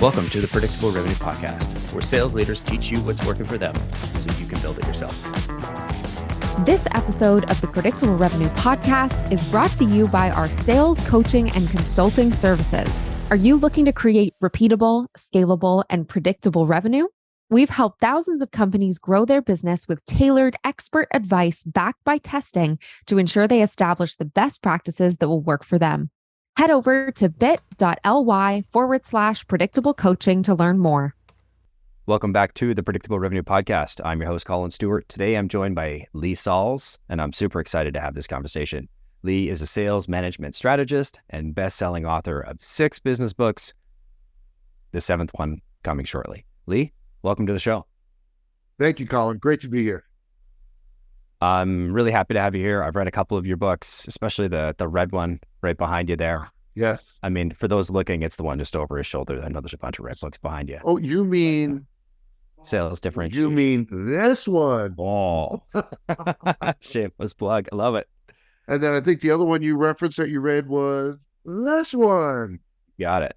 Welcome to the Predictable Revenue Podcast, where sales leaders teach you what's working for them so you can build it yourself. This episode of the Predictable Revenue Podcast is brought to you by our sales coaching and consulting services. Are you looking to create repeatable, scalable, and predictable revenue? We've helped thousands of companies grow their business with tailored expert advice backed by testing to ensure they establish the best practices that will work for them. Head over to bit.ly/predictable coaching to learn more. Welcome back to the Predictable Revenue Podcast. I'm your host, Collin Stewart. Today, I'm joined by Lee Salz, and I'm super excited to have this conversation. Lee is a sales management strategist and best-selling author of 6 business books, the 7th one coming shortly. Lee, welcome to the show. Thank you, Collin. Great to be here. I'm really happy to have you here. I've read a couple of your books, especially the red one right behind you there. Yes. I mean, for those looking, it's the one just over his shoulder. I know there's a bunch of red books behind you. Oh, you mean sales differentiation? You mean this one? Oh, shameless plug. I love it. And then I think the other one you referenced that you read was this one. Got it.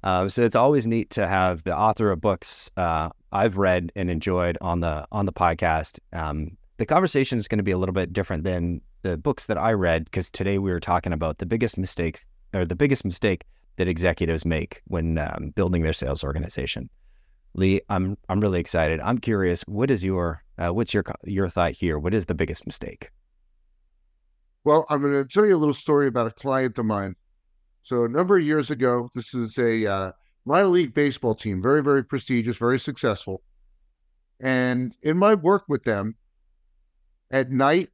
So it's always neat to have the author of books I've read and enjoyed on the podcast. The conversation is going to be a little bit different than the books that I read, because today we were talking about the biggest mistake that executives make when building their sales organization. Lee, I'm really excited. I'm curious, what's your thought here? What is the biggest mistake? Well, I'm going to tell you a little story about a client of mine. So a number of years ago, this is a minor league baseball team, very, very prestigious, very successful. And in my work with them, at night,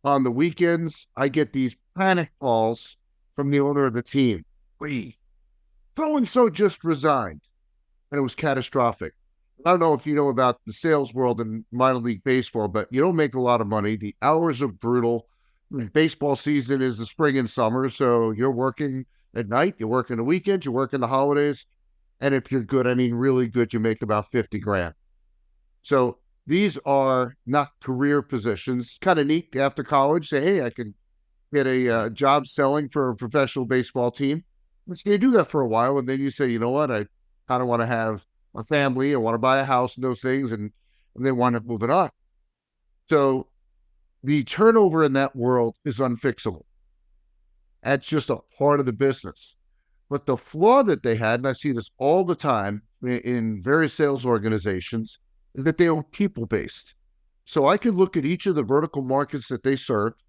on the weekends, I get these panic calls from the owner of the team. So-and-so just resigned. And it was catastrophic. I don't know if you know about the sales world in minor league baseball, but you don't make a lot of money. The hours are brutal. Baseball season is the spring and summer, so you're working at night, you work in the weekends, you work in the holidays, and if you're good, I mean really good, you make about $50,000. So these are not career positions. Kind of neat after college, say, hey, I can get a job selling for a professional baseball team. So you do that for a while, and then you say, you know what, I kind of want to have a family, I want to buy a house and those things, and they wind up moving on. So the turnover in that world is unfixable. That's just a part of the business. But the flaw that they had, and I see this all the time in various sales organizations, is that they are people-based. So I could look at each of the vertical markets that they served,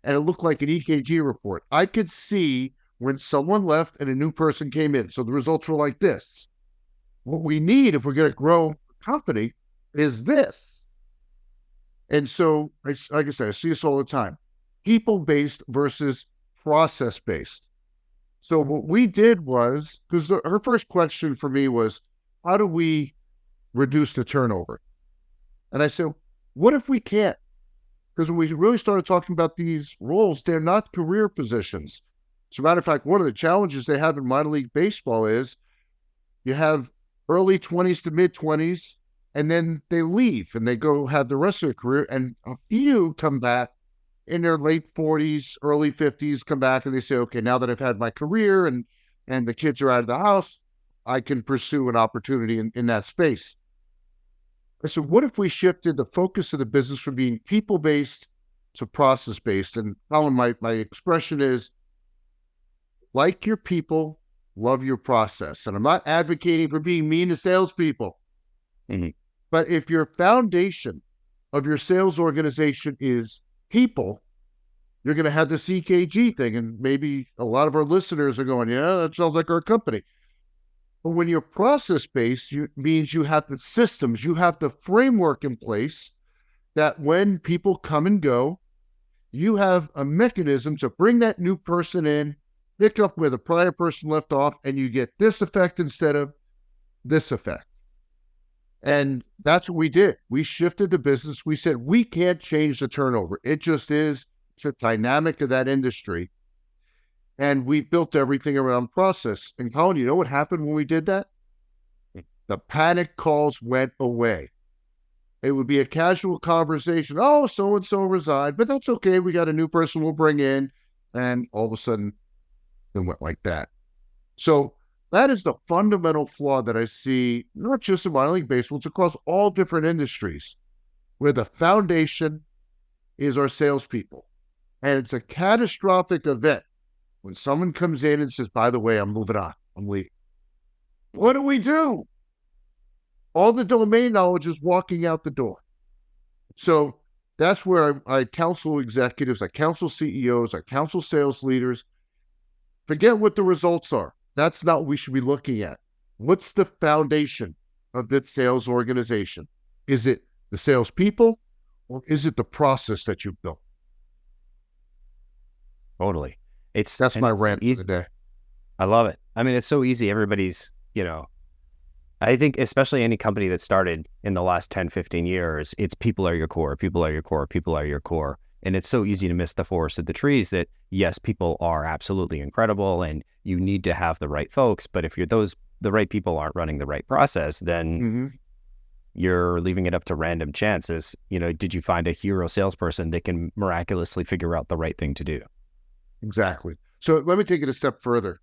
and it looked like an EKG report. I could see when someone left and a new person came in. So the results were like this. What we need if we're going to grow a company is this. And so, like I said, I see this all the time. People-based versus process-based. So what we did was, because her first question for me was, how do we reduce the turnover? And I said, what if we can't? Because when we really started talking about these roles, they're not career positions. As a matter of fact, one of the challenges they have in minor league baseball is you have early 20s to mid 20s, and then they leave and they go have the rest of their career. And a few come back in their late 40s, early 50s, come back and they say, okay, now that I've had my career and the kids are out of the house, I can pursue an opportunity in that space. I said, what if we shifted the focus of the business from being people-based to process-based? And Collin, my expression is, like your people, love your process. And I'm not advocating for being mean to salespeople. Mm-hmm. But if your foundation of your sales organization is people, you're going to have this EKG thing. And maybe a lot of our listeners are going, yeah, that sounds like our company. But when you're process-based, means you have the systems, you have the framework in place that when people come and go, you have a mechanism to bring that new person in, pick up where the prior person left off, and you get this effect instead of this effect. And that's what we did. We shifted the business. We said, we can't change the turnover. It just is. It's a dynamic of that industry. And we built everything around process. And Collin, you know what happened when we did that? The panic calls went away. It would be a casual conversation. Oh, so-and-so resigned, but that's okay. We got a new person we'll bring in. And all of a sudden, it went like that. So That is the fundamental flaw that I see, not just in minor league baseball, it's across all different industries, where the foundation is our salespeople. And it's a catastrophic event when someone comes in and says, by the way, I'm moving on, I'm leaving. What do? All the domain knowledge is walking out the door. So that's where I counsel executives, I counsel CEOs, I counsel sales leaders. Forget what the results are. That's not what we should be looking at. What's the foundation of that sales organization? Is it the salespeople, or is it the process that you've built? Totally. That's my rant for the day. I love it. I mean, it's so easy. Everybody's, I think especially any company that started in the last 10, 15 years, it's people are your core, people are your core, people are your core. And it's so easy to miss the forest of the trees that, yes, people are absolutely incredible and you need to have the right folks. But if the right people aren't running the right process, then you're leaving it up to random chances. Did you find a hero salesperson that can miraculously figure out the right thing to do? Exactly. So let me take it a step further.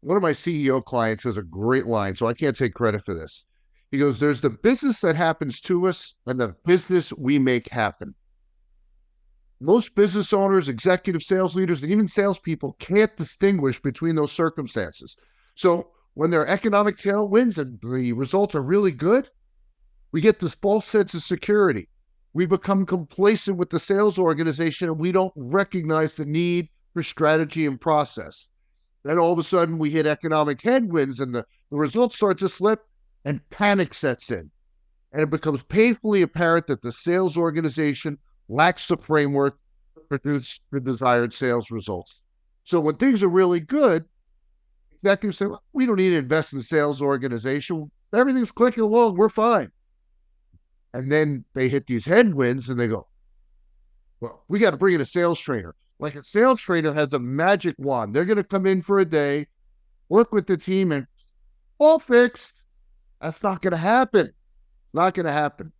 One of my CEO clients has a great line, so I can't take credit for this. He goes, there's the business that happens to us and the business we make happen. Most business owners, executive sales leaders, and even salespeople can't distinguish between those circumstances. So when there are economic tailwinds and the results are really good, we get this false sense of security. We become complacent with the sales organization and we don't recognize the need for strategy and process. Then all of a sudden we hit economic headwinds and the results start to slip and panic sets in. And it becomes painfully apparent that the sales organization lacks the framework to produce the desired sales results. So when things are really good, executives say, well, we don't need to invest in the sales organization. Everything's clicking along. We're fine. And then they hit these headwinds and they go, well, we got to bring in a sales trainer. Like a sales trainer has a magic wand. They're going to come in for a day, work with the team, and all fixed. That's not going to happen. Not going to happen.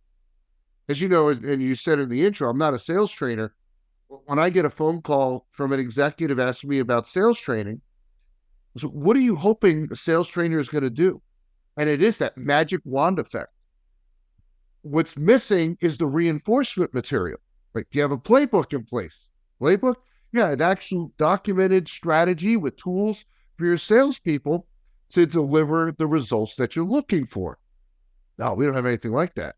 As you know, and you said in the intro, I'm not a sales trainer. When I get a phone call from an executive asking me about sales training, so what are you hoping a sales trainer is going to do? And it is that magic wand effect. What's missing is the reinforcement material. Like, do you have a playbook in place? Playbook? Yeah, an actual documented strategy with tools for your salespeople to deliver the results that you're looking for. No, we don't have anything like that.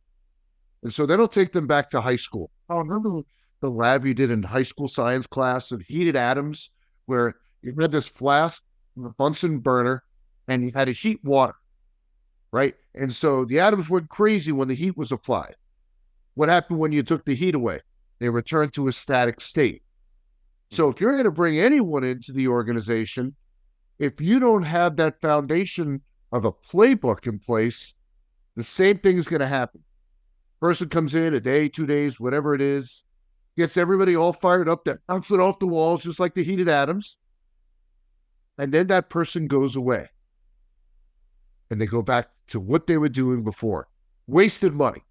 And so then I'll take them back to high school. Oh, remember the lab you did in high school science class of heated atoms, where you had this flask, a Bunsen burner, and you had to heat water, right? And so the atoms went crazy when the heat was applied. What happened when you took the heat away? They returned to a static state. So if you're going to bring anyone into the organization, if you don't have that foundation of a playbook in place, the same thing is going to happen. Person comes in a day, 2 days, whatever it is, gets everybody all fired up, that bouncing off the walls, just like the heated atoms. And then that person goes away. And they go back to what they were doing before. Wasted money.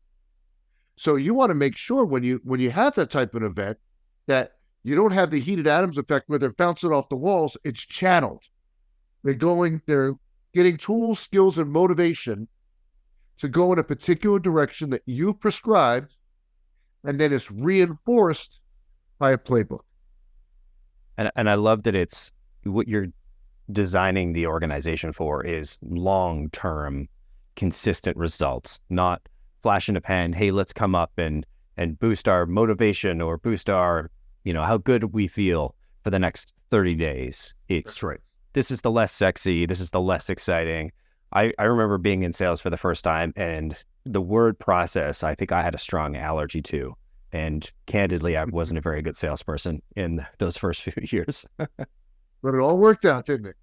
So you want to make sure when you have that type of event that you don't have the heated atoms effect where they're bouncing off the walls. It's channeled. They're getting tools, skills, and motivation to go in a particular direction that you prescribed, and then it's reinforced by a playbook. And I love that it's what you're designing the organization for is long-term, consistent results, not flash in a pan. Hey, let's come up and boost our motivation or boost our, how good we feel for the next 30 days. That's right. This is the less sexy. This is the less exciting. I remember being in sales for the first time, and the word process, I think I had a strong allergy to. And candidly, I wasn't a very good salesperson in those first few years. But it all worked out, didn't it?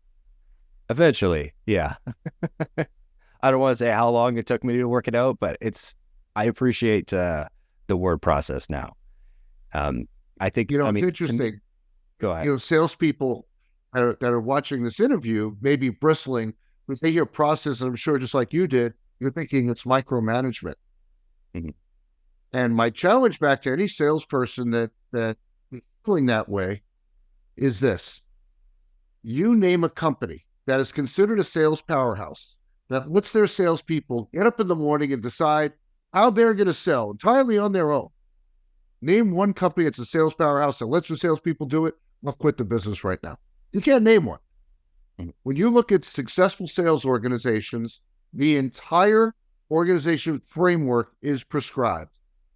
Eventually, yeah. I don't want to say how long it took me to work it out, but I appreciate the word process now. I think, it's interesting. Go ahead. Salespeople that are watching this interview may be bristling when they hear process, and I'm sure just like you did, you're thinking it's micromanagement. Mm-hmm. And my challenge back to any salesperson that is feeling that way is this. You name a company, that is considered a sales powerhouse, that lets their salespeople get up in the morning and decide how they're going to sell entirely on their own. Name one company that's a sales powerhouse that lets their salespeople do it. I'll quit the business right now. You can't name one. When you look at successful sales organizations, the entire organization framework is prescribed.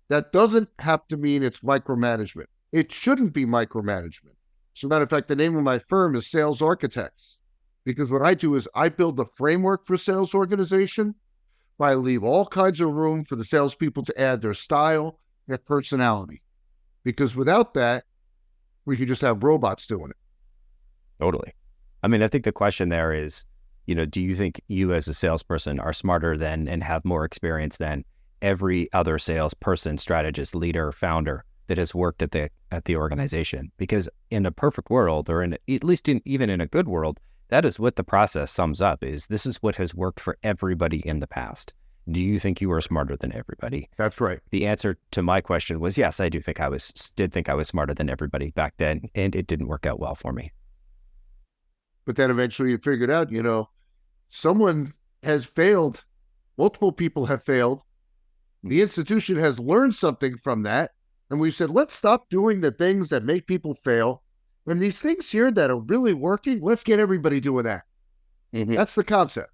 That doesn't have to mean it's micromanagement. It shouldn't be micromanagement. As a matter of fact, the name of my firm is Sales Architects, because what I do is I build the framework for sales organization, but I leave all kinds of room for the salespeople to add their style, their personality. Because without that, we could just have robots doing it. Totally. I mean, I think the question there is, do you think you as a salesperson are smarter than and have more experience than every other salesperson, strategist, leader, founder that has worked at the organization? Because in a perfect world, or even in a good world, that is what the process sums up, is this is what has worked for everybody in the past. Do you think you are smarter than everybody? That's right. The answer to my question was yes, I did think I was smarter than everybody back then, and it didn't work out well for me. But then eventually you figured out, someone has failed. Multiple people have failed. The institution has learned something from that. And we said, let's stop doing the things that make people fail. And these things here that are really working, let's get everybody doing that. Mm-hmm. That's the concept.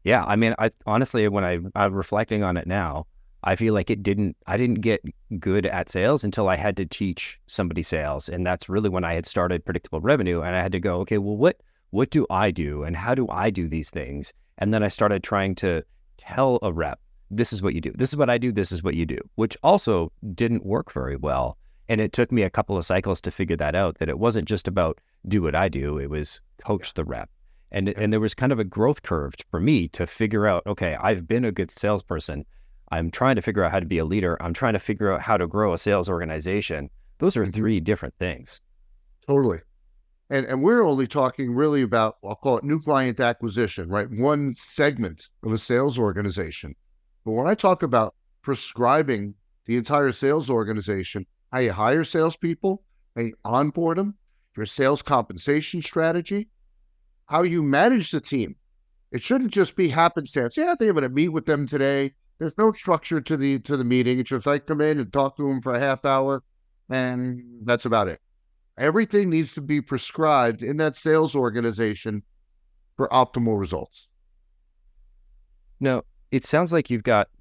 Yeah. I mean, I honestly, when I'm reflecting on it now, I feel like I didn't get good at sales until I had to teach somebody sales. And that's really when I had started predictable revenue, and I had to go, okay, well, what do I do and how do I do these things? And then I started trying to tell a rep, this is what you do. This is what I do. This is what you do, which also didn't work very well. And it took me a couple of cycles to figure that out, that it wasn't just about do what I do. It was coach the rep. And there was kind of a growth curve for me to figure out, okay, I've been a good salesperson. I'm trying to figure out how to be a leader. I'm trying to figure out how to grow a sales organization. Those are three different things. Totally. And we're only talking really about, I'll call it new client acquisition, right? One segment of a sales organization. But when I talk about prescribing the entire sales organization, how you hire salespeople, how you onboard them, your sales compensation strategy, how you manage the team. It shouldn't just be happenstance. Yeah, I think I'm going to meet with them today. There's no structure to the meeting. It's just I come in and talk to them for a half hour, and that's about it. Everything needs to be prescribed in that sales organization for optimal results. No, it sounds like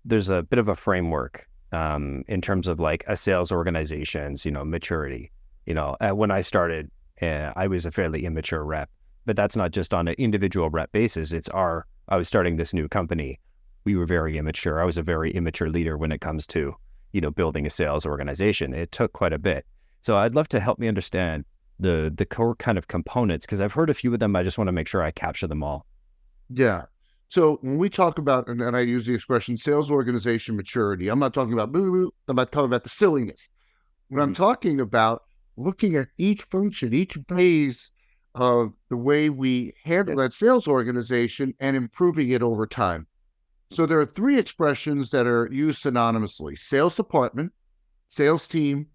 there's a bit of a framework in terms of like a sales organization's, maturity. When I started, I was a fairly immature rep, but that's not just on an individual rep basis. I was starting this new company. We were very immature. I was a very immature leader when it comes to, building a sales organization. It took quite a bit. So I'd love to help me understand the core kind of components, because I've heard a few of them. I just want to make sure I capture them all. Yeah. So when we talk about, and I use the expression sales organization maturity, I'm not talking about boo-boo, I'm not talking about the silliness. When I'm talking about looking at each function, each phase of the way we handle that sales organization and improving it over time. So there are three expressions that are used synonymously: sales department, sales team,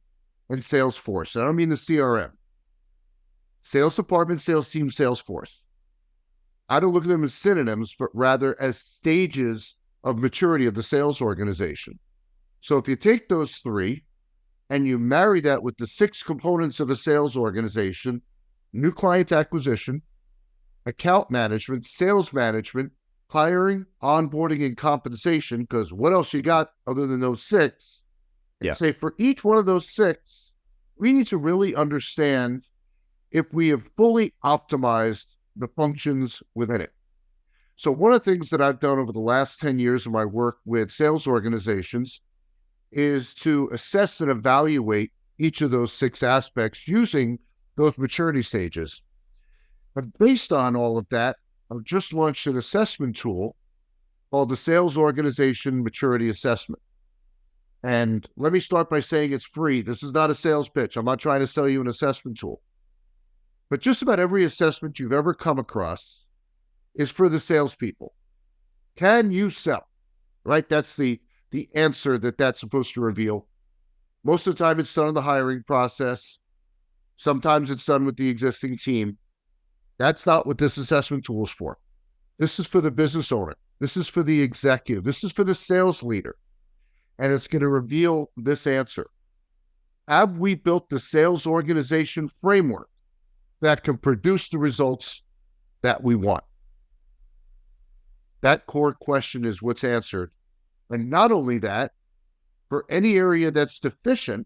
and sales force. I don't mean the CRM. Sales department, sales team, sales force. I don't look at them as synonyms, but rather as stages of maturity of the sales organization. So if you take those three and you marry that with the 6 components of a sales organization: new client acquisition, account management, sales management, hiring, onboarding, and compensation, because what else you got other than those 6? Yeah. Say for each one of those 6, we need to really understand if we have fully optimized the functions within it. So one of the things that I've done over the last 10 years of my work with sales organizations is to assess and evaluate each of those 6 aspects using those maturity stages. But based on all of that, I've just launched an assessment tool called the Sales Organization Maturity Assessment. And let me start by saying it's free. This is not a sales pitch. I'm not trying to sell you an assessment tool. But just about every assessment you've ever come across is for the salespeople. Can you sell? Right? That's the answer that's supposed to reveal. Most of the time it's done in the hiring process. Sometimes it's done with the existing team. That's not what this assessment tool is for. This is for the business owner. This is for the executive. This is for the sales leader. And it's going to reveal this answer. Have we built the sales organization framework that can produce the results that we want? That core question is what's answered. And not only that, for any area that's deficient,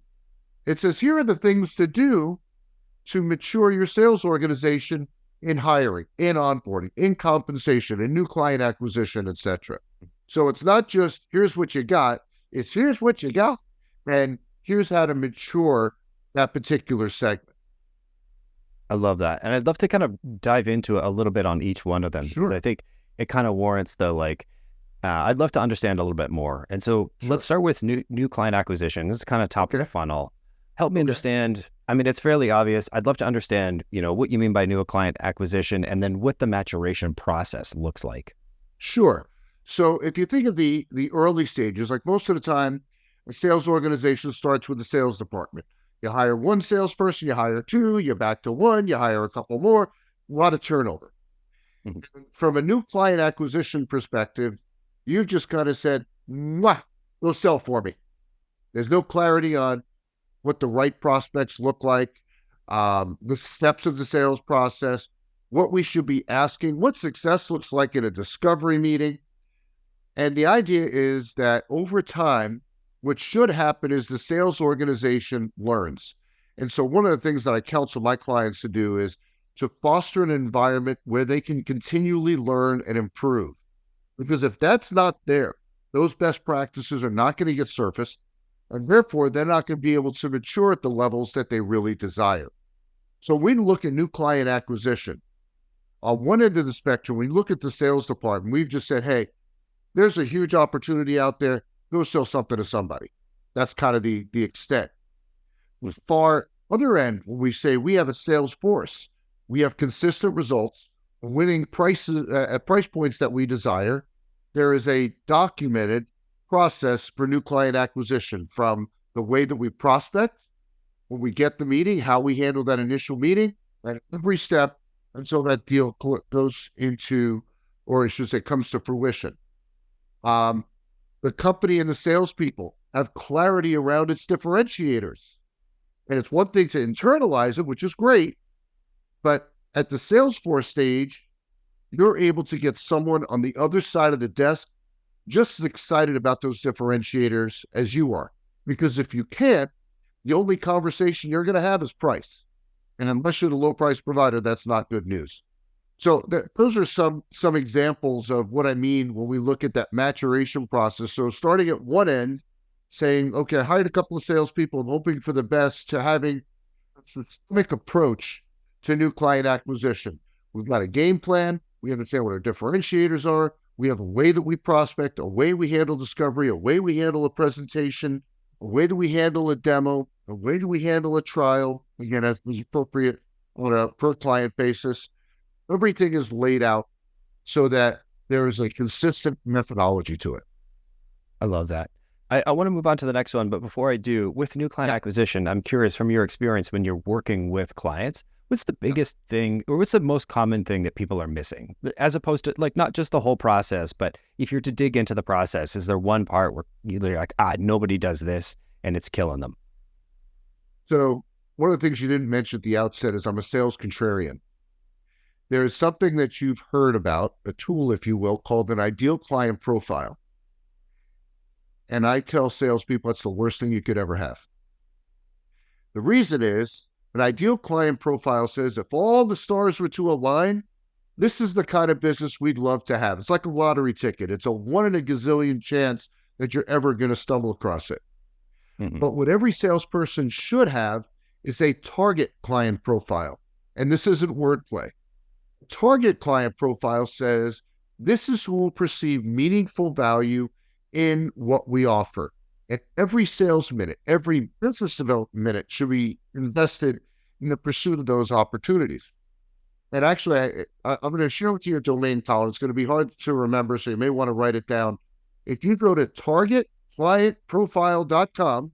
it says, here are the things to do to mature your sales organization in hiring, in onboarding, in compensation, in new client acquisition, etc. So it's not just, here's what you got, it's here's what you got, and here's how to mature that particular segment. I love that. And I'd love to kind of dive into a little bit on each one of them. Sure. Because I think it kind of warrants I'd love to understand a little bit more. And so let's start with new client acquisition. This is kind of top of the funnel. Help me understand. I mean, it's fairly obvious. I'd love to understand, what you mean by new client acquisition and then what the maturation process looks like. Sure. So if you think of the early stages, like most of the time, a sales organization starts with the sales department. You hire one salesperson, you hire two, you're back to one, you hire a couple more, a lot of turnover. Mm-hmm. From a new client acquisition perspective, you've just kind of said, go sell for me. There's no clarity on what the right prospects look like, the steps of the sales process, what we should be asking, what success looks like in a discovery meeting. And the idea is that over time, what should happen is the sales organization learns. And so one of the things that I counsel my clients to do is to foster an environment where they can continually learn and improve. Because if that's not there, those best practices are not going to get surfaced, and therefore they're not going to be able to mature at the levels that they really desire. So when we look at new client acquisition, on one end of the spectrum, we look at the sales department, we've just said, hey, there's a huge opportunity out there, go sell something to somebody. That's kind of the extent. The far other end, when we say we have a sales force, we have consistent results, winning prices at price points that we desire, there is a documented process for new client acquisition, from the way that we prospect, when we get the meeting, how we handle that initial meeting, and every step until that deal goes into, or I should say, comes to fruition. The company and the salespeople have clarity around its differentiators. And it's one thing to internalize it, which is great, but at the Salesforce stage, you're able to get someone on the other side of the desk just as excited about those differentiators as you are. Because if you can't, the only conversation you're going to have is price. And unless you're the low price provider, that's not good news. So those are some examples of what I mean when we look at that maturation process. So starting at one end, saying, okay, I hired a couple of salespeople, I'm hoping for the best, to having a systemic approach to new client acquisition. We've got a game plan. We understand what our differentiators are. We have a way that we prospect, a way we handle discovery, a way we handle a presentation, a way that we handle a demo, a way that we handle a trial, again, as is appropriate on a per client basis. Everything is laid out so that there is a consistent methodology to it. I love that. I want to move on to the next one, but before I do, with new client acquisition, I'm curious from your experience when you're working with clients, what's the biggest thing, or what's the most common thing that people are missing? As opposed to, like, not just the whole process, but if you're to dig into the process, is there one part where you're like, nobody does this and it's killing them? So one of the things you didn't mention at the outset is I'm a sales contrarian. There is something that you've heard about, a tool, if you will, called an ideal client profile. And I tell salespeople that's the worst thing you could ever have. The reason is, an ideal client profile says if all the stars were to align, this is the kind of business we'd love to have. It's like a lottery ticket. It's a 1 in a gazillion chance that you're ever going to stumble across it. Mm-hmm. But what every salesperson should have is a target client profile. And this isn't wordplay. Target client profile says this is who will perceive meaningful value in what we offer. And every sales minute, every business development minute should be invested in the pursuit of those opportunities. And actually, I'm going to share with you a domain, Collin. It's going to be hard to remember, so you may want to write it down. If you go to targetclientprofile.com,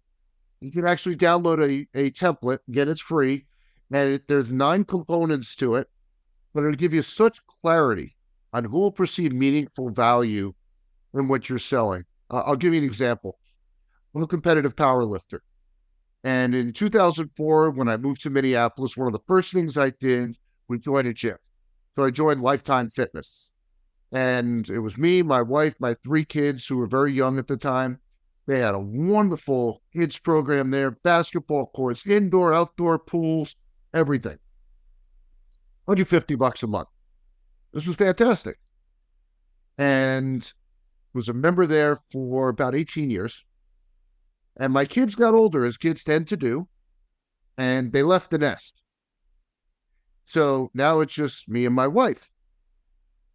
you can actually download a template. Again, it's free. And there's 9 components to it. but it'll give you such clarity on who will perceive meaningful value in what you're selling. I'll give you an example. I'm a competitive power lifter. And in 2004, when I moved to Minneapolis, one of the first things I did was join a gym. So I joined Lifetime Fitness. And it was me, my wife, my 3 kids who were very young at the time. They had a wonderful kids program there, basketball courts, indoor, outdoor pools, everything. $150 a month. This was fantastic. And was a member there for about 18 years. And my kids got older, as kids tend to do, and they left the nest. So now it's just me and my wife.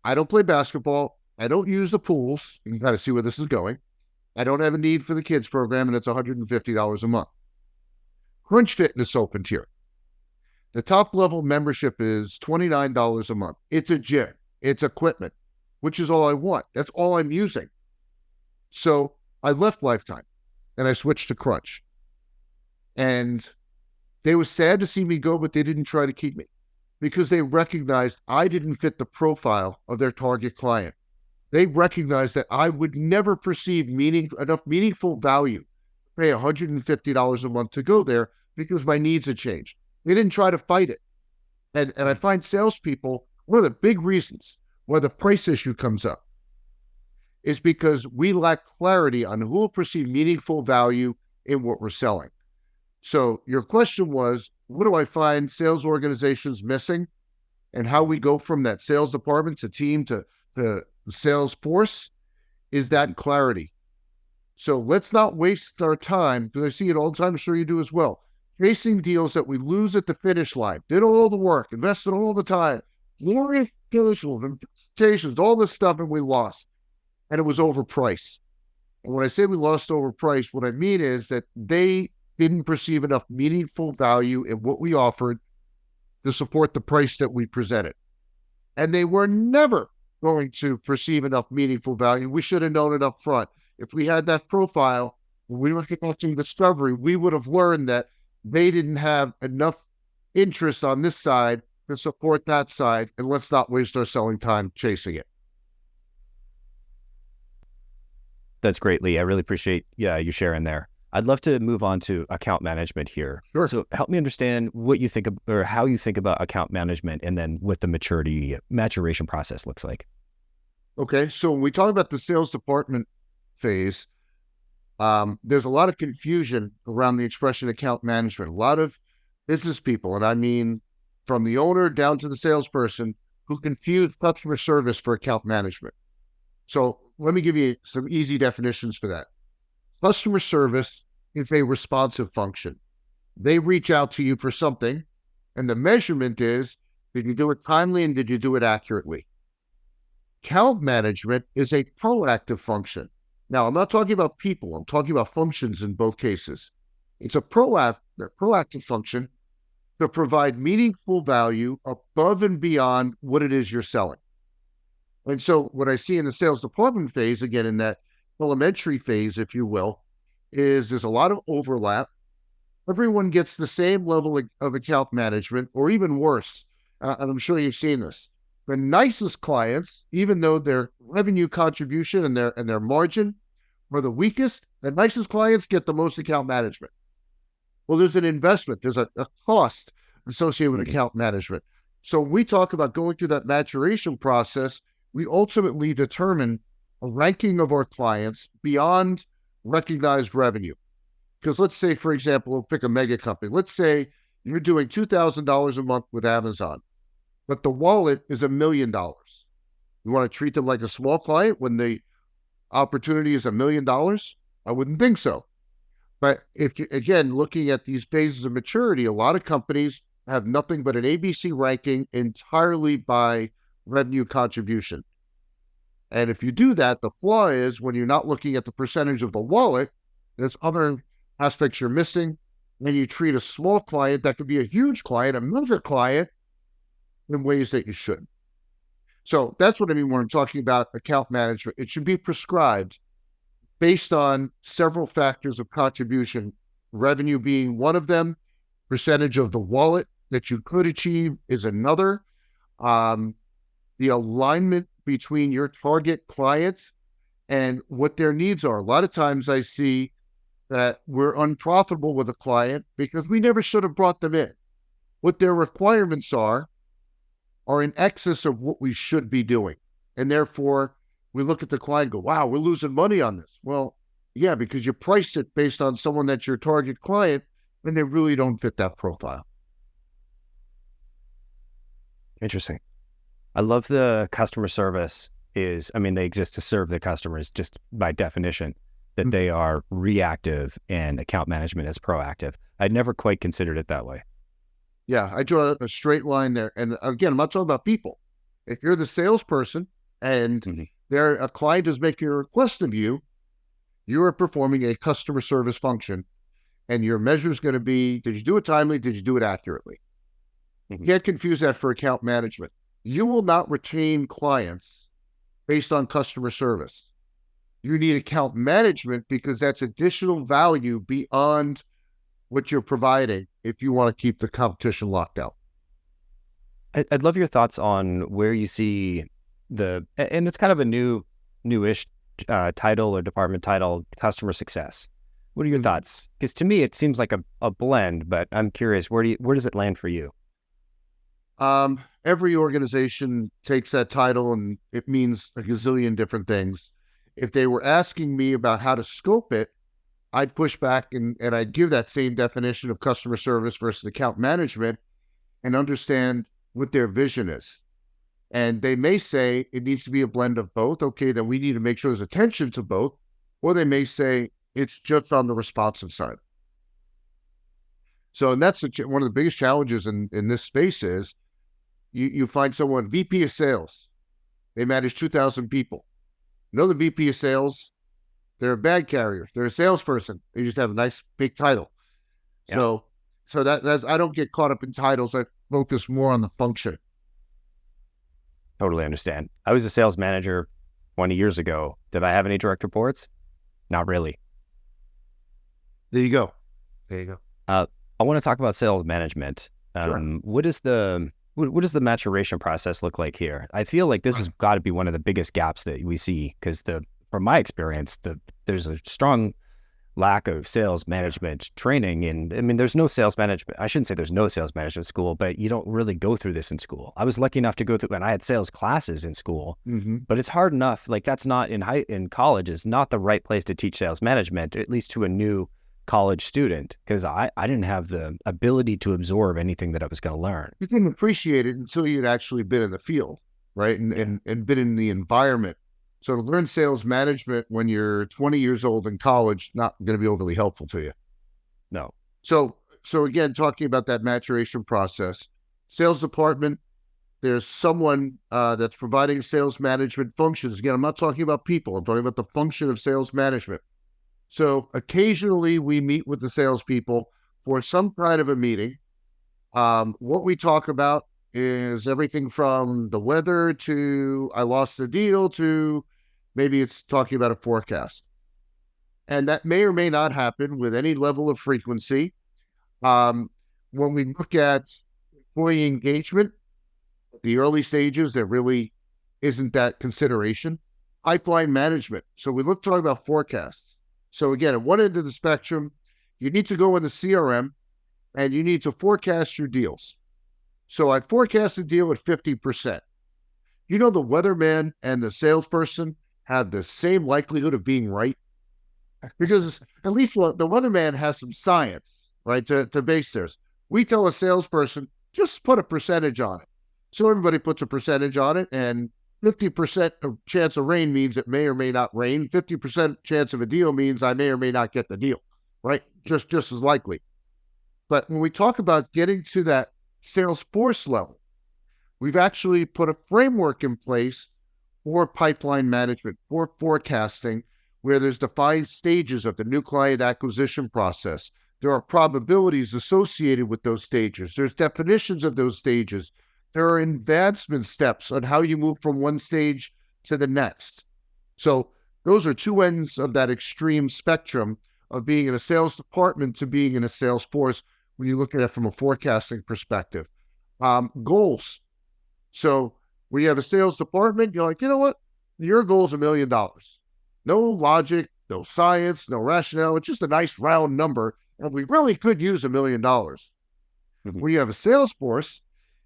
I don't play basketball. I don't use the pools. You can kind of see where this is going. I don't have a need for the kids program, and it's $150 a month. Crunch Fitness opened here. The top level membership is $29 a month. It's a gym. It's equipment, which is all I want. That's all I'm using. So I left Lifetime and I switched to Crunch. And they were sad to see me go, but they didn't try to keep me because they recognized I didn't fit the profile of their target client. They recognized that I would never perceive enough meaningful value to pay $150 a month to go there because my needs had changed. They didn't try to fight it. And I find salespeople, one of the big reasons why the price issue comes up is because we lack clarity on who will perceive meaningful value in what we're selling. So your question was, what do I find sales organizations missing and how we go from that sales department to team to the sales force is that clarity. So let's not waste our time, because I see it all the time, I'm sure you do as well, chasing deals that we lose at the finish line, did all the work, invested all the time, glorious commercials, invitations, all this stuff, and we lost. And it was overpriced. And when I say we lost overpriced, what I mean is that they didn't perceive enough meaningful value in what we offered to support the price that we presented. And they were never going to perceive enough meaningful value. We should have known it up front. If we had that profile, when we were conducting discovery, we would have learned that they didn't have enough interest on this side to support that side, and let's not waste our selling time chasing it. That's great, Lee. I really appreciate you sharing there. I'd love to move on to account management here. Sure. So help me understand what you think of, or how you think about account management, and then what the maturation process looks like. Okay, so when we talk about the sales department phase, there's a lot of confusion around the expression account management. A lot of business people, and I mean from the owner down to the salesperson, who confuse customer service for account management. So let me give you some easy definitions for that. Customer service is a responsive function. They reach out to you for something, and the measurement is, did you do it timely and did you do it accurately? Account management is a proactive function. Now, I'm not talking about people. I'm talking about functions in both cases. It's a proactive function to provide meaningful value above and beyond what it is you're selling. And so what I see in the sales department phase, again, in that elementary phase, if you will, is there's a lot of overlap. Everyone gets the same level of account management, or even worse, and I'm sure you've seen this. The nicest clients, even though their revenue contribution and their margin are the weakest, the nicest clients get the most account management. Well, there's an investment, there's a cost associated with account management. So when we talk about going through that maturation process, we ultimately determine a ranking of our clients beyond recognized revenue. Because let's say, for example, we'll pick a mega company. Let's say you're doing $2,000 a month with Amazon, but the wallet is $1 million. You want to treat them like a small client when the opportunity is $1 million? I wouldn't think so. But if you, again, looking at these phases of maturity, a lot of companies have nothing but an ABC ranking entirely by revenue contribution. And if you do that, the flaw is when you're not looking at the percentage of the wallet, there's other aspects you're missing, and you treat a small client that could be a huge client, a mega client, in ways that you shouldn't. So that's what I mean when I'm talking about account management. It should be prescribed based on several factors of contribution, revenue being one of them, percentage of the wallet that you could achieve is another, the alignment between your target clients and what their needs are. A lot of times I see that we're unprofitable with a client because we never should have brought them in. What their requirements are in excess of what we should be doing. And therefore, we look at the client and go, wow, we're losing money on this. Well, yeah, because you priced it based on someone that's your target client, and they really don't fit that profile. Interesting. I love the customer service they exist to serve the customers just by definition, that they are reactive and account management is proactive. I'd never quite considered it that way. Yeah, I draw a straight line there. And again, I'm not talking about people. If you're the salesperson and a client is making a request of you, you are performing a customer service function, and your measure is going to be, did you do it timely? Did you do it accurately? You can't confuse that for account management. You will not retain clients based on customer service. You need account management because that's additional value beyond what you're providing if you want to keep the competition locked out. I'd love your thoughts on where you see and it's kind of a newish title or department title, customer success. What are your thoughts? Because to me, it seems like a blend, but I'm curious, where does it land for you? Every organization takes that title and it means a gazillion different things. If they were asking me about how to scope it, I'd push back and I'd give that same definition of customer service versus account management and understand what their vision is. And they may say it needs to be a blend of both. Okay, then we need to make sure there's attention to both. Or they may say it's just on the responsive side. So, and that's one of the biggest challenges in this space is you find someone, VP of sales, they manage 2,000 people. Another VP of sales, they're a bag carrier. They're a salesperson. They just have a nice big title. Yeah. So that's, I don't get caught up in titles. I focus more on the function. Totally understand. I was a sales manager 20 years ago. Did I have any direct reports? Not really. There you go. I want to talk about sales management. Sure. What does the maturation process look like here? I feel like this has got to be one of the biggest gaps that we see because from my experience, there's a strong lack of sales management training. And I mean, there's no sales management. I shouldn't say there's no sales management school, but you don't really go through this in school. I was lucky enough to go through, and I had sales classes in school, but it's hard enough. Like that's not in college is not the right place to teach sales management, at least to a new college student, because I didn't have the ability to absorb anything that I was going to learn. You didn't appreciate it until you'd actually been in the field, right? And been in the environment. So to learn sales management when you're 20 years old in college, not going to be overly helpful to you. No. So again, talking about that maturation process, sales department, there's someone that's providing sales management functions. Again, I'm not talking about people. I'm talking about the function of sales management. So occasionally we meet with the salespeople for some kind of a meeting. What we talk about is everything from the weather to I lost the deal to maybe it's talking about a forecast. And that may or may not happen with any level of frequency. When we look at employee engagement, the early stages, there really isn't that consideration. Pipeline management. So we talk about forecasts. So again, at one end of the spectrum, you need to go in the CRM and you need to forecast your deals. So I forecast a deal at 50%. You know, the weatherman and the salesperson have the same likelihood of being right because at least the weatherman has some science, right, to base theirs. We tell a salesperson, just put a percentage on it. So everybody puts a percentage on it, and 50% of chance of rain means it may or may not rain. 50% chance of a deal means I may or may not get the deal, right? Just as likely. But when we talk about getting to that sales force level, we've actually put a framework in place for pipeline management, for forecasting, where there's defined stages of the new client acquisition process. There are probabilities associated with those stages. There's definitions of those stages. There are advancement steps on how you move from one stage to the next. So those are two ends of that extreme spectrum of being in a sales department to being in a sales force when you look at it from a forecasting perspective. Goals. So when you have a sales department, you're like, you know what? Your goal is $1 million. No logic, no science, no rationale. It's just a nice round number. And we really could use $1 million. When you have a sales force,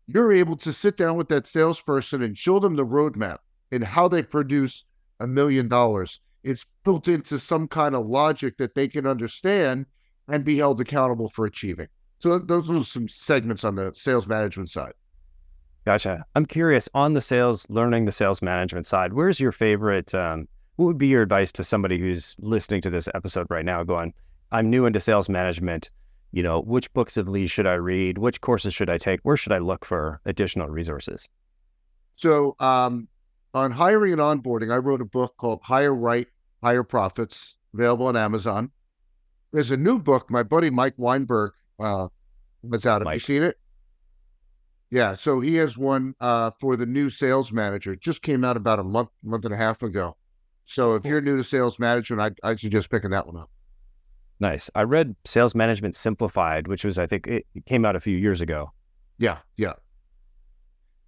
you're able to sit down with that salesperson and show them the roadmap and how they produce $1 million. It's built into some kind of logic that they can understand and be held accountable for achieving. So those are some segments on the sales management side. Gotcha. I'm curious on learning the sales management side, where's your favorite, what would be your advice to somebody who's listening to this episode right now going, I'm new into sales management, which books of Lee should I read? Which courses should I take? Where should I look for additional resources? So on hiring and onboarding, I wrote a book called Hire Right, Hire Profits, available on Amazon. There's a new book, my buddy Mike Weinberg, that's out. Have you seen it? Yeah, so he has one for the new sales manager. It just came out about a month and a half ago. So if you're new to sales management, I'd suggest picking that one up. Nice. I read Sales Management Simplified, which was, I think it came out a few years ago. Yeah.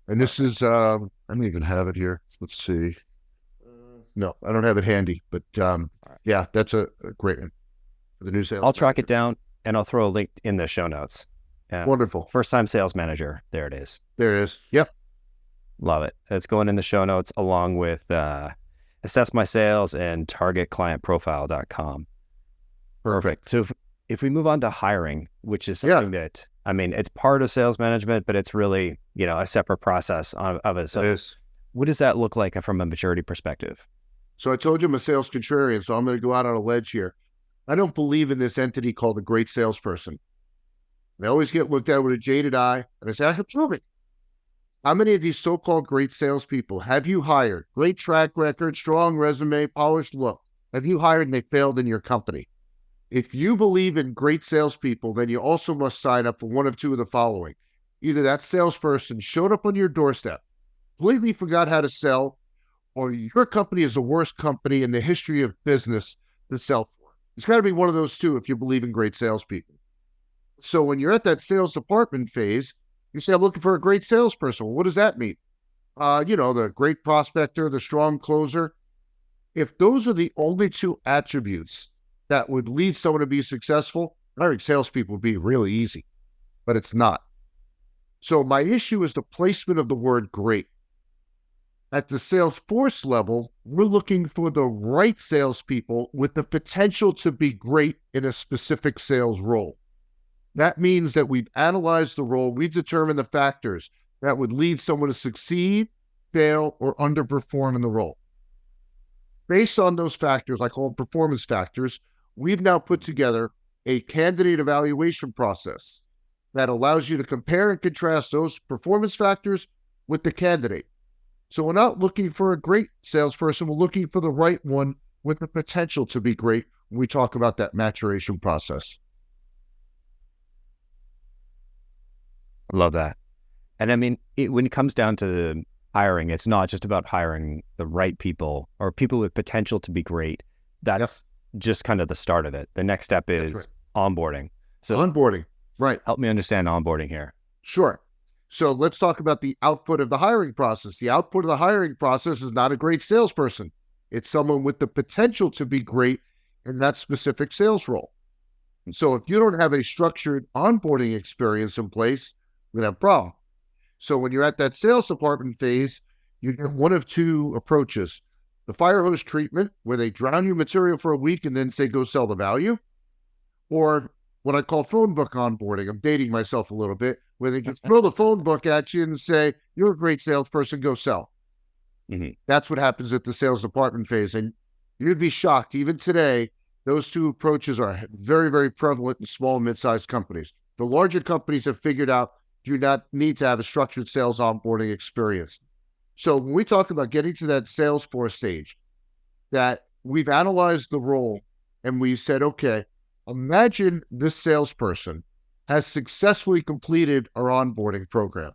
And this is, I don't even have it here. Let's see. No, I don't have it handy, but yeah, that's a great one for the new sales I'll track manager. it down and I'll throw a link in the show notes. Wonderful. First time sales manager. There it is. There it is. Yep. Love it. It's going in the show notes along with Assess My Sales and targetclientprofile.com. Perfect. So if we move on to hiring, which is something that, it's part of sales management, but it's really, a separate process of it. So It is. What does that look like from a maturity perspective? So I told you I'm a sales contrarian, so I'm going to go out on a ledge here. I don't believe in this entity called a great salesperson. I always get looked at with a jaded eye, and I say, I have prove it. How many of these so-called great salespeople have you hired? Great track record, strong resume, polished look. Have you hired and they failed in your company? If you believe in great salespeople, then you also must sign up for one of two of the following. Either that salesperson showed up on your doorstep, completely forgot how to sell, or your company is the worst company in the history of business to sell for. It's got to be one of those two if you believe in great salespeople. So when you're at that sales department phase, you say, I'm looking for a great salesperson. Well, what does that mean? The great prospector, the strong closer. If those are the only two attributes that would lead someone to be successful, hiring salespeople would be really easy, but it's not. So my issue is the placement of the word great. At the sales force level, we're looking for the right salespeople with the potential to be great in a specific sales role. That means that we've analyzed the role, we've determined the factors that would lead someone to succeed, fail, or underperform in the role. Based on those factors, I call them performance factors, we've now put together a candidate evaluation process that allows you to compare and contrast those performance factors with the candidate. So we're not looking for a great salesperson, we're looking for the right one with the potential to be great when we talk about that maturation process. I love that. And when it comes down to hiring, it's not just about hiring the right people or people with potential to be great. That's just kind of the start of it. The next step is onboarding. So onboarding, right. Help me understand onboarding here. Sure. So let's talk about the output of the hiring process. The output of the hiring process is not a great salesperson. It's someone with the potential to be great in that specific sales role. And so if you don't have a structured onboarding experience in place, you're going to have a problem. So when you're at that sales department phase, you get one of two approaches. The fire hose treatment, where they drown your material for a week and then say, go sell the value. Or what I call phone book onboarding. I'm dating myself a little bit, where they just throw the phone book at you and say, you're a great salesperson, go sell. Mm-hmm. That's what happens at the sales department phase. And you'd be shocked. Even today, those two approaches are very, very prevalent in small and mid-sized companies. The larger companies have figured out you not need to have a structured sales onboarding experience. So when we talk about getting to that sales force stage, that we've analyzed the role and we said, okay, imagine this salesperson has successfully completed our onboarding program.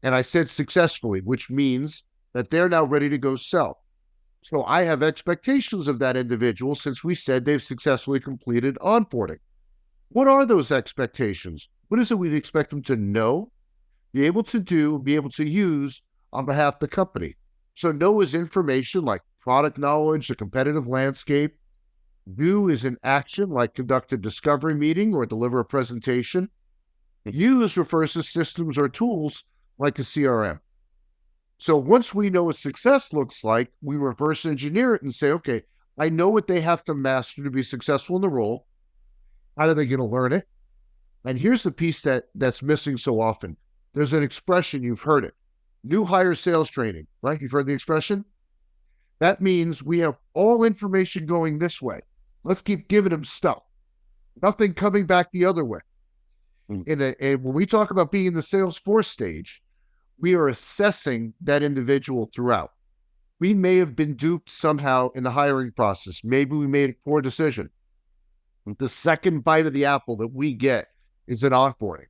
And I said successfully, which means that they're now ready to go sell. So I have expectations of that individual since we said they've successfully completed onboarding. What are those expectations? What is it we'd expect them to know? be able to use on behalf of the company. So know is information like product knowledge, the competitive landscape. Do is an action like conduct a discovery meeting or deliver a presentation. Use refers to systems or tools like a CRM. So once we know what success looks like, we reverse engineer it and say, okay, I know what they have to master to be successful in the role. How are they going to learn it? And here's the piece that's missing so often. There's an expression, you've heard it. New hire sales training, right? You've heard the expression? That means we have all information going this way. Let's keep giving them stuff. Nothing coming back the other way. And when we talk about being in the Salesforce stage, we are assessing that individual throughout. We may have been duped somehow in the hiring process. Maybe we made a poor decision. The second bite of the apple that we get is an onboarding.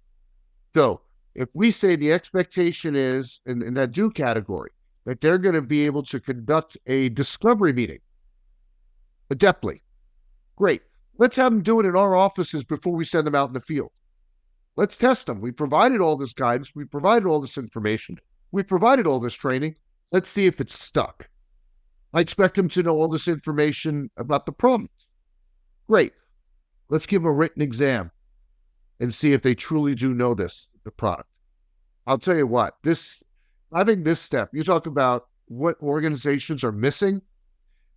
So if we say the expectation is, in that do category, that they're going to be able to conduct a discovery meeting adeptly, great. Let's have them do it in our offices before we send them out in the field. Let's test them. We provided all this guidance. We provided all this information. We provided all this training. Let's see if it's stuck. I expect them to know all this information about the problems. Great. Let's give them a written exam and see if they truly do know the product. I'll tell you what, having this step, you talk about what organizations are missing,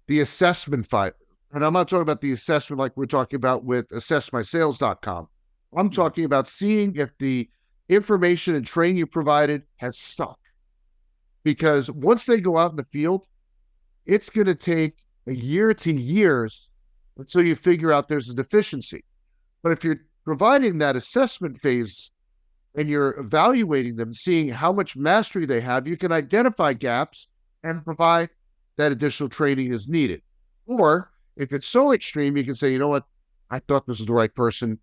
the assessment file. And I'm not talking about the assessment like we're talking about with assessmysales.com. I'm talking about seeing if the information and training you provided has stuck. Because once they go out in the field, it's going to take a year to years until you figure out there's a deficiency. But if you're providing that assessment phase and you're evaluating them, seeing how much mastery they have, you can identify gaps and provide that additional training as needed. Or if it's so extreme, you can say, you know what, I thought this was the right person,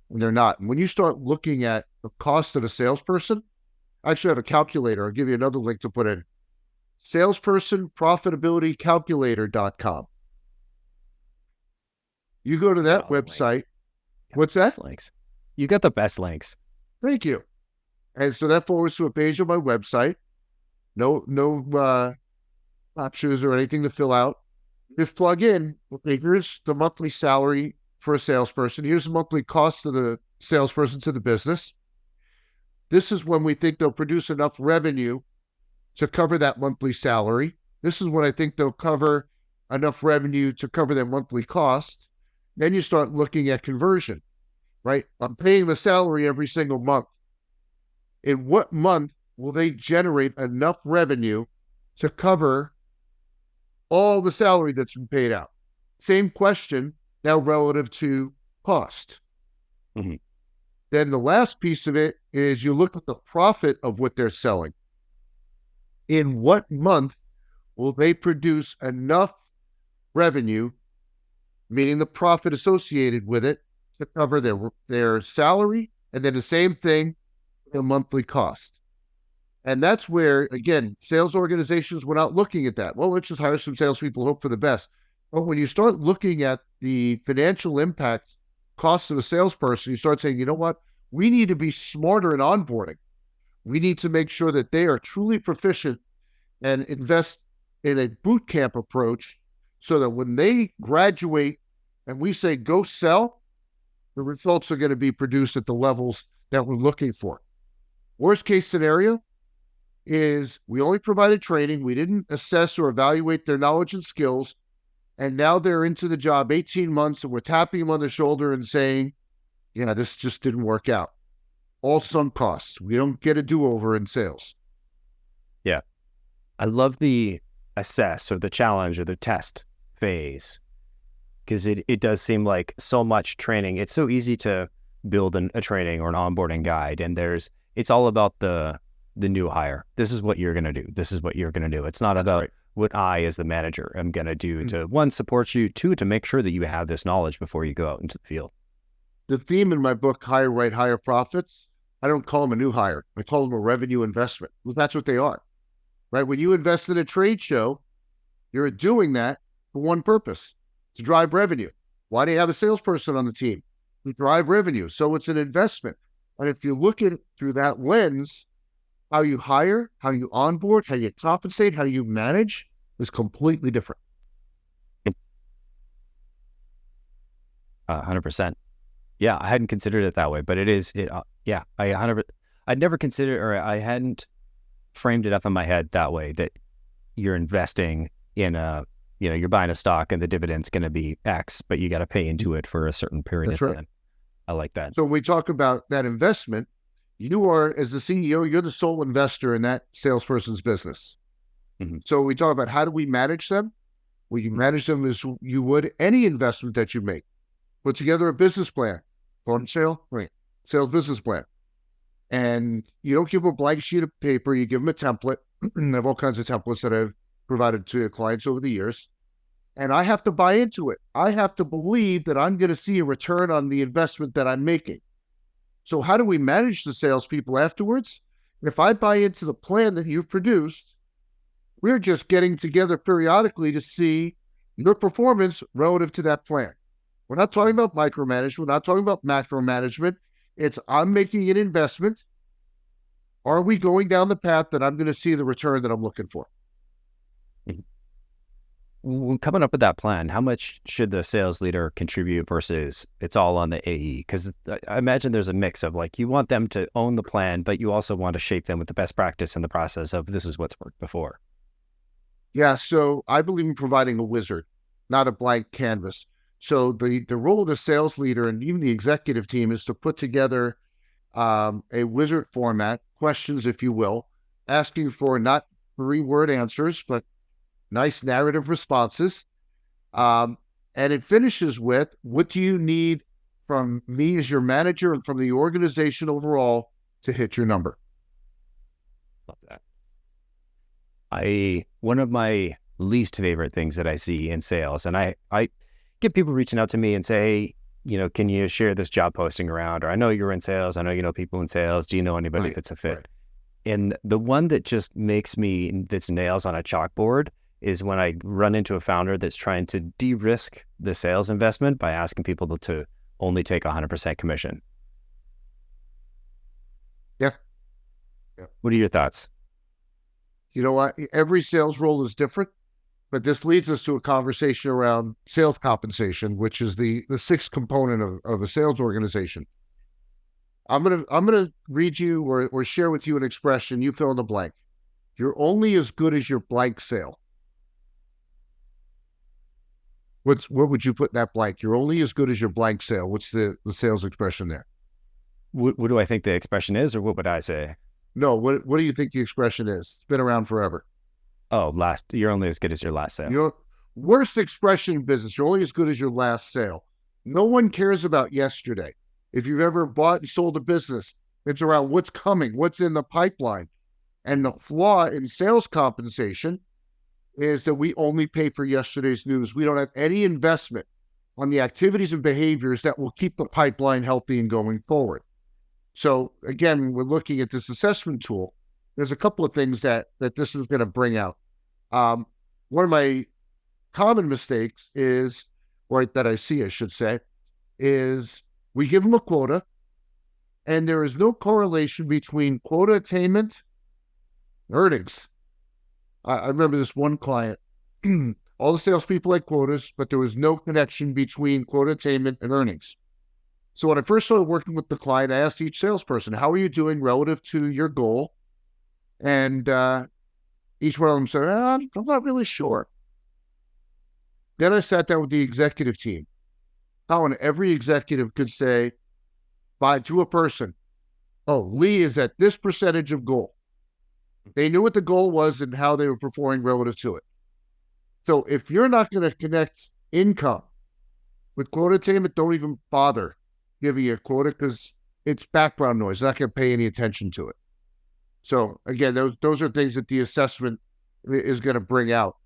and they're not. And when you start looking at the cost of a salesperson, I actually have a calculator. I'll give you another link to put in. Salespersonprofitabilitycalculator.com. You go to that website. What's that? Links. You got the best links. Thank you. And so that forwards to a page on my website. No options or anything to fill out. Just plug in, okay, here's the monthly salary for a salesperson. Here's the monthly cost of the salesperson to the business. This is when we think they'll produce enough revenue to cover that monthly salary. This is when I think they'll cover enough revenue to cover their monthly cost. Then you start looking at conversion, right? I'm paying the salary every single month. In what month will they generate enough revenue to cover all the salary that's been paid out? Same question now relative to cost. Mm-hmm. Then the last piece of it is you look at the profit of what they're selling. In what month will they produce enough revenue, meaning the profit associated with it, to cover their salary, and then the same thing, the monthly cost. And that's where, again, sales organizations were not looking at that. Well, let's just hire some salespeople, hope for the best. But when you start looking at the financial impact cost of a salesperson, you start saying, you know what? We need to be smarter in onboarding. We need to make sure that they are truly proficient and invest in a boot camp approach so that when they graduate and we say, go sell, the results are going to be produced at the levels that we're looking for. Worst case scenario is we only provided training. We didn't assess or evaluate their knowledge and skills. And now they're into the job 18 months and we're tapping them on the shoulder and saying, yeah, this just didn't work out. All sunk costs. We don't get a do-over in sales. Yeah. I love the assess or the challenge or the test phase because it does seem like so much training. It's so easy to build a training or an onboarding guide, and it's all about the new hire. This is what you're going to do. This is what you're going to do. It's not about what I, as the manager, am going to do to, one, support you, two, to make sure that you have this knowledge before you go out into the field. The theme in my book, Hire Right, Higher Profits, I don't call them a new hire. I call them a revenue investment. Well, that's what they are, right? When you invest in a trade show, you're doing that for one purpose, to drive revenue. Why do you have a salesperson on the team? To drive revenue. So it's an investment. And if you look at it through that lens, you're going to see, okay, this is what I need to do. This is what I need to do. It's not about what I, as the manager, am going to do. This is what you're going to do. It's not about what I, as the manager, am going to do. It's all about the new hire. When you invest in a trade show, you're doing that for one purpose, to drive revenue. So it's an investment. And if you look at it through that lens, How you hire, how you onboard, how you compensate, how you manage is completely different. 100%. Yeah, I hadn't considered it that way, but it is. Yeah, I'd never considered, or I hadn't framed it up in my head that way, that you're investing in you're buying a stock and the dividend's going to be X, but you got to pay into it for a certain period That's of right. time. I like that. So when we talk about that investment, you are, as the CEO, you're the sole investor in that salesperson's business. Mm-hmm. So we talk about how do we manage them? Well, you manage them as you would any investment that you make. Put together a business plan, sales business plan. And you don't give them a blank sheet of paper, you give them a template. I have all kinds of templates that I've provided to clients over the years. And I have to buy into it. I have to believe that I'm going to see a return on the investment that I'm making. So how do we manage the salespeople afterwards? If I buy into the plan that you've produced, we're just getting together periodically to see your performance relative to that plan. We're not talking about micromanagement. We're not talking about macro management. It's I'm making an investment. Are we going down the path that I'm going to see the return that I'm looking for? When coming up with that plan, how much should the sales leader contribute versus it's all on the AE? Because I imagine there's a mix of like, you want them to own the plan, but you also want to shape them with the best practice in the process of this is what's worked before. Yeah, so I believe in providing a wizard, not a blank canvas. So the role of the sales leader and even the executive team is to put together a wizard format, questions, if you will, asking for not 3-word answers, but nice narrative responses. And it finishes with, what do you need from me as your manager and from the organization overall to hit your number? Love that. One of my least favorite things that I see in sales, and I get people reaching out to me and say, hey, can you share this job posting around? Or I know you're in sales. I know you know people in sales. Do you know anybody that's a fit? Right. And the one that just makes me, that's nails on a chalkboard, is when I run into a founder that's trying to de-risk the sales investment by asking people to only take 100% commission. Yeah. What are your thoughts? You know what? Every sales role is different, but this leads us to a conversation around sales compensation, which is the sixth component of a sales organization. I'm gonna read you or share with you an expression. You fill in the blank. You're only as good as your blank sale. What would you put in that blank? You're only as good as your blank sale. What's the sales expression there? What do I think the expression is, or what would I say? No, what do you think the expression is? It's been around forever. Oh, you're only as good as your last sale. Your worst expression in business, you're only as good as your last sale. No one cares about yesterday. If you've ever bought and sold a business, it's around what's coming, what's in the pipeline. And the flaw in sales compensation is that we only pay for yesterday's news. We don't have any investment on the activities and behaviors that will keep the pipeline healthy and going forward. So again, when we're looking at this assessment tool, there's a couple of things that this is going to bring out. One of my common mistakes is, or that I see, I should say, is we give them a quota, and there is no correlation between quota attainment and earnings. I remember this one client, all the salespeople had quotas, but there was no connection between quota attainment and earnings. So when I first started working with the client, I asked each salesperson, how are you doing relative to your goal? And each one of them said, I'm not really sure. Then I sat down with the executive team. How and every executive could say to a person, oh, Lee is at this percentage of goal. They knew what the goal was and how they were performing relative to it. So if you're not going to connect income with quota attainment, don't even bother giving you a quota because it's background noise. They're not going to pay any attention to it. So again, those are things that the assessment is going to bring out.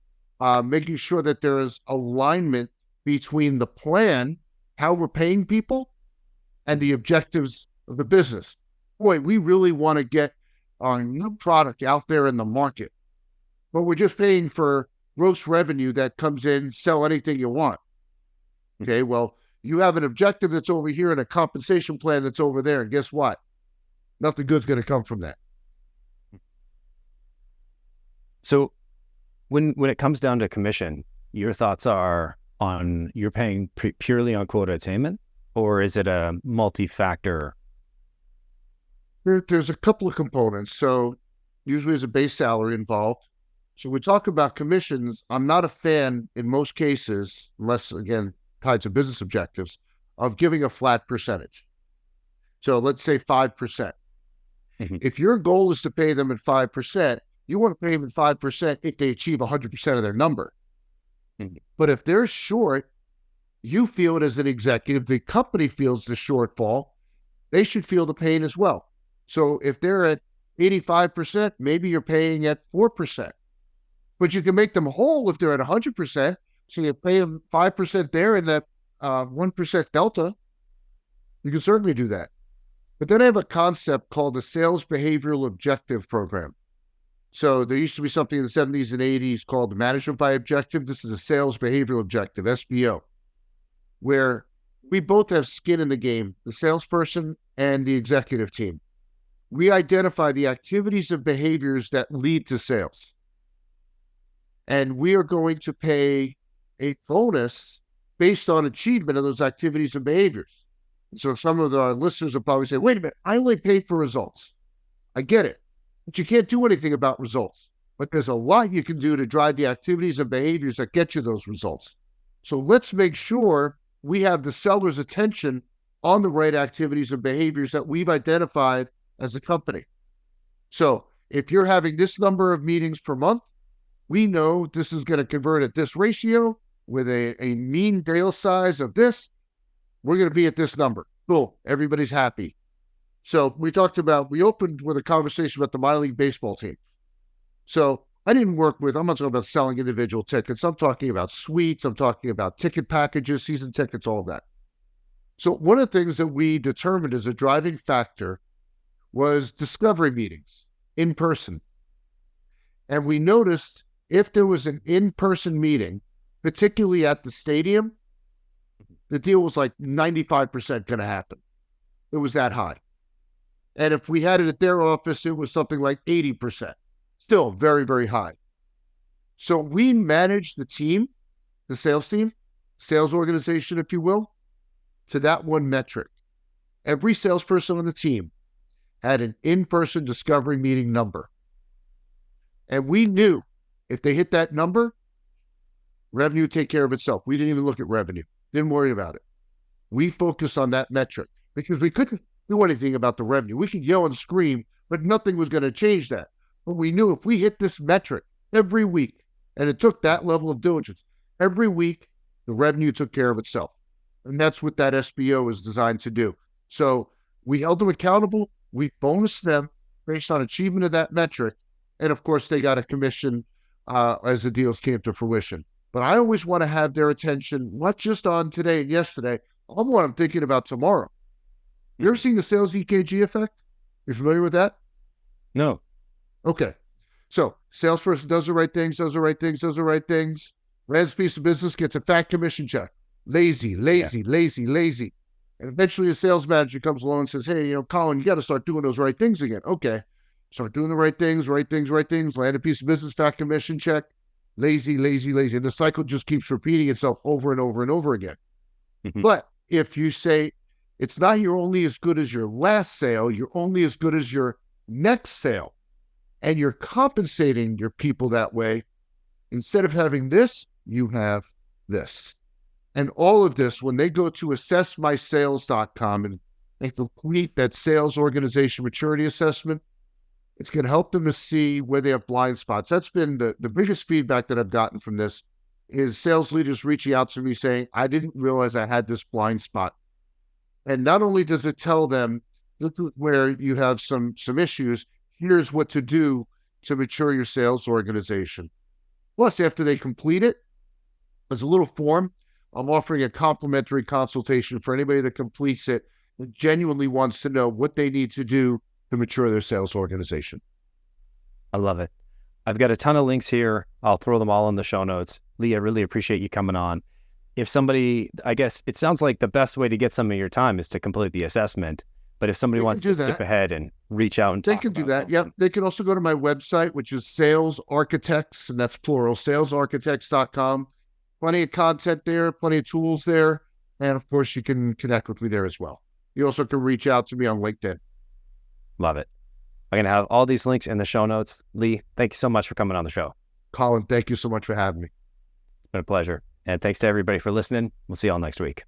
Making sure that there is alignment between the plan, how we're paying people, and the objectives of the business. Boy, we really want to get our new product out there in the market, but we're just paying for gross revenue that comes in, sell anything you want. Okay, well, you have an objective that's over here and a compensation plan that's over there, and guess what? Nothing good's going to come from that. So when it comes down to commission, your thoughts are on you're paying purely on quota attainment, or is it a multi-factor? There's a couple of components. So usually there's a base salary involved. So we talk about commissions. I'm not a fan in most cases, unless again tied to business objectives, of giving a flat percentage. So let's say 5%. If your goal is to pay them at 5%, you want to pay them at 5% if they achieve 100% of their number. But if they're short, you feel it as an executive, the company feels the shortfall, they should feel the pain as well. So if they're at 85%, maybe you're paying at 4%. But you can make them whole if they're at 100%. So you pay them 5% there and that 1% delta. You can certainly do that. But then I have a concept called the Sales Behavioral Objective Program. So there used to be something in the 70s and 80s called the Management by Objective. This is a Sales Behavioral Objective, SBO, where we both have skin in the game, the salesperson and the executive team. We identify the activities and behaviors that lead to sales. And we are going to pay a bonus based on achievement of those activities and behaviors. So some of our listeners will probably say, wait a minute, I only pay for results. I get it, but you can't do anything about results. But there's a lot you can do to drive the activities and behaviors that get you those results. So let's make sure we have the seller's attention on the right activities and behaviors that we've identified as a company. So if you're having this number of meetings per month, we know this is going to convert at this ratio with a mean deal size of this. We're going to be at this number. Cool. Everybody's happy. So we opened with a conversation about the minor league baseball team. So I'm not talking about selling individual tickets. I'm talking about suites. I'm talking about ticket packages, season tickets, all of that. So one of the things that we determined as a driving factor was discovery meetings in person. And we noticed if there was an in-person meeting, particularly at the stadium, the deal was like 95% going to happen. It was that high. And if we had it at their office, it was something like 80%. Still very, very high. So we managed the team, the sales team, sales organization, if you will, to that one metric. Every salesperson on the team had an in-person discovery meeting number. And we knew if they hit that number, revenue would take care of itself. We didn't even look at revenue. Didn't worry about it. We focused on that metric because we couldn't do anything about the revenue. We could yell and scream, but nothing was going to change that. But we knew if we hit this metric every week, and it took that level of diligence, every week, the revenue took care of itself. And that's what that SBO is designed to do. So we held them accountable. We bonused them based on achievement of that metric. And of course, they got a commission as the deals came to fruition. But I always want to have their attention, not just on today and yesterday. I want them thinking about tomorrow. You ever seen the sales EKG effect? You familiar with that? No. Okay. So salesperson does the right things, lands a piece of business, gets a fat commission check. Lazy. And eventually a sales manager comes along and says, hey, Collin, you got to start doing those right things again. Okay. Start doing the right things, land a piece of business, fat commission check. Lazy. And the cycle just keeps repeating itself over and over and over again. But if you say it's not you're only as good as your last sale, you're only as good as your next sale, and you're compensating your people that way, instead of having this, you have this. And all of this, when they go to assessmysales.com and complete that sales organization maturity assessment, it's going to help them to see where they have blind spots. That's been the biggest feedback that I've gotten from this is sales leaders reaching out to me saying, I didn't realize I had this blind spot. And not only does it tell them this is where you have some issues, here's what to do to mature your sales organization. Plus, after they complete it, there's a little form. I'm offering a complimentary consultation for anybody that completes it that genuinely wants to know what they need to do to mature their sales organization. I love it. I've got a ton of links here. I'll throw them all in the show notes. Lee, I really appreciate you coming on. If somebody, I guess it sounds like the best way to get some of your time is to complete the assessment. But if somebody wants to skip ahead and reach out and they talk can do about that. something. Yep. They can also go to my website, which is Sales Architects, and that's plural, salesarchitects.com. Plenty of content there, plenty of tools there. And of course, you can connect with me there as well. You also can reach out to me on LinkedIn. Love it. I'm going to have all these links in the show notes. Lee, thank you so much for coming on the show. Collin, thank you so much for having me. It's been a pleasure. And thanks to everybody for listening. We'll see you all next week.